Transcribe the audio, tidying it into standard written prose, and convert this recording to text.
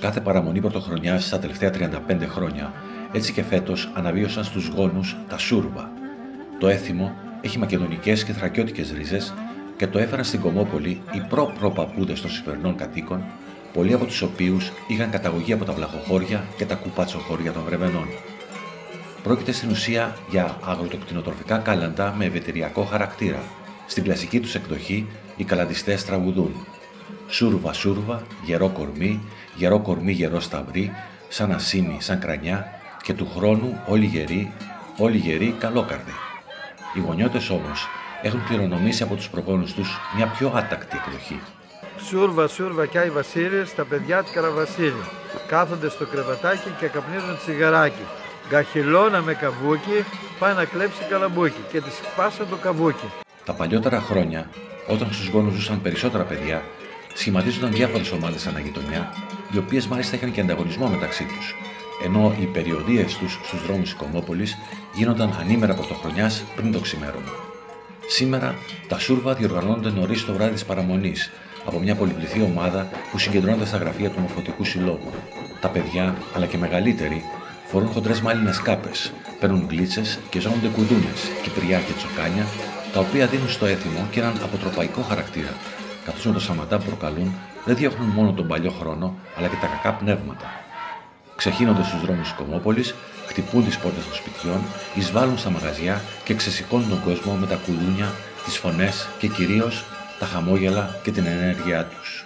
κάθε παραμονή πρωτοχρονιάς στα τελευταία 35 χρόνια, έτσι και φέτος αναβίωσαν στους γόνους τα Σούρβα. Το έθιμο έχει μακεδονικές και θρακιώτικες ρίζες και το έφεραν στην Κομόπολη οι προ-προπαππούδες των σημερινών κατοίκων, πολλοί από τους οποίους είχαν καταγωγή από τα βλαχοχώρια και τα κουπάτσοχώρια των Βρεβενών. Πρόκειται στην ουσία για αγροτοκτηνοτροφικά κάλαντα με ευαιτηριακό χαρακτήρα. Στην κλασική τους εκδοχή, οι καλαντιστές τραγουδούν «Σούρβα, σούρβα, γερό κορμί, γερό σταυρί, σαν ασίμι, σαν κρανιά και του χρόνου όλοι γεροί, καλόκαρδοι». Οι γονιώτες όμως έχουν κληρονομήσει από τους προγόνους τους μια πιο άτακτη εκδοχή. Σούρβα, σούρβα κι άι Βασίλης, τα παιδιά του Καραβασίλη. Κάθονται στο κρεβατάκι και καπνίζουν τσιγαράκι. Γκαχυλώνα με καβούκι, πάει να κλέψει καλαμπούκι και τη σπάσα το καβούκι. Τα παλιότερα χρόνια, όταν στους γόνους ζούσαν περισσότερα παιδιά, σχηματίζονταν διάφορες ομάδες αναγειτονιά, οι οποίες μάλιστα είχαν και ανταγωνισμό μεταξύ τους, ενώ οι περιοδίες τους στους δρόμους της Κομόπολης γίνονταν ανήμερα πρωτοχρονιάς πριν το ξημέρωμα. Σήμερα τα Σούρβα διοργανώνονται νωρίς το βράδυ της παραμονής από μια πολυπληθή ομάδα που συγκεντρώνεται στα γραφεία του Μορφωτικού Συλλόγου. Τα παιδιά, αλλά και μεγαλύτεροι, φορούν χοντρές μάλινες κάπες, παίρνουν γκλίτσες και ζώνονται κουδούνες, κυπριά και τσοκάνια, τα οποία δίνουν στο έθιμο και έναν αποτροπαϊκό χαρακτήρα, καθώς με το σαματά που προκαλούν δεν διώχνουν μόνο τον παλιό χρόνο, αλλά και τα κακά πνεύματα. Ξεχύνονται στους δρόμους της Κομόπολης, χτυπούν τις πόρτες των σπιτιών, εισβάλλουν στα μαγαζιά και ξεσηκώνουν τον κόσμο με τα κουδούνια, τις φωνές και κυρίως τα χαμόγελα και την ενέργειά τους.